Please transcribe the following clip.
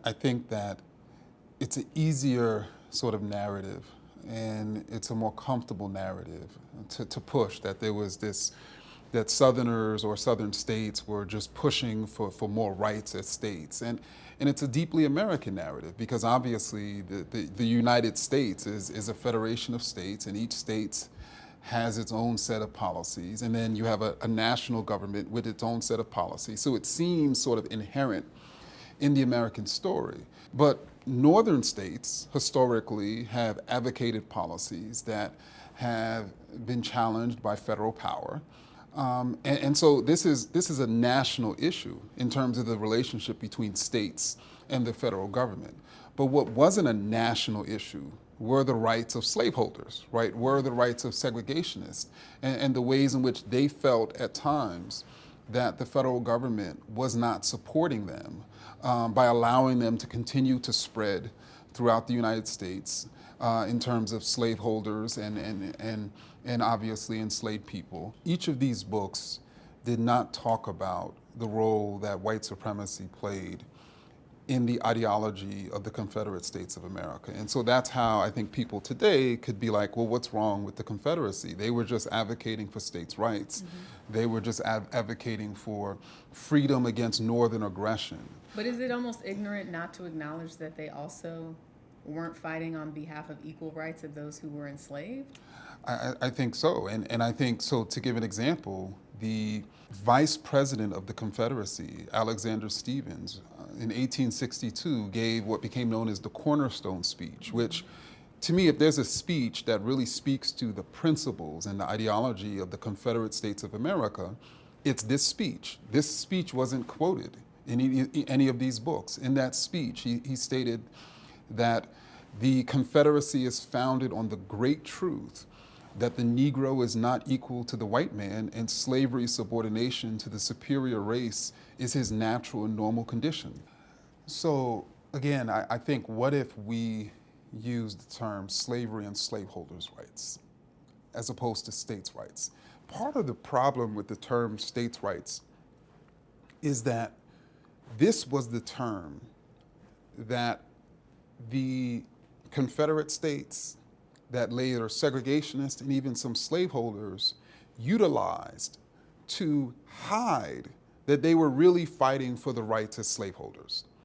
I think that it's an easier sort of narrative, and it's a more comfortable narrative to push, that there was this, that Southerners or Southern states were just pushing for more rights as states. And it's a deeply American narrative, because obviously the United States is a federation of states, and each state has its own set of policies, and then you have a national government with its own set of policies. So it seems sort of inherent in the American story. But northern states historically have advocated policies that have been challenged by federal power. And so this is a national issue in terms of the relationship between states and the federal government. But what wasn't a national issue were the rights of slaveholders, right? Were the rights of segregationists, and the ways in which they felt at times that the federal government was not supporting them by allowing them to continue to spread throughout the United States in terms of slaveholders and obviously enslaved people. Each of these books did not talk about the role that white supremacy played in the ideology of the Confederate States of America. And so that's how I think people today could be like, well, what's wrong with the Confederacy? They were just advocating for states' rights. Mm-hmm. They were just advocating for freedom against Northern aggression. But is it almost ignorant not to acknowledge that they also weren't fighting on behalf of equal rights of those who were enslaved? I think so. And I think, so to give an example, the vice president of the Confederacy, Alexander Stephens, in 1862 gave what became known as the cornerstone speech, which, to me, if there's a speech that really speaks to the principles and the ideology of the Confederate States of America, it's this speech. This speech wasn't quoted in any of these books. In that speech, he stated that the Confederacy is founded on the great truth that the Negro is not equal to the white man, and slavery's subordination to the superior race is his natural and normal condition. So again, I think, what if we use the term slavery and slaveholders' rights as opposed to states' rights? Part of the problem with the term states' rights is that this was the term that the Confederate states, that later segregationists and even some slaveholders utilized to hide that they were really fighting for the rights as slaveholders.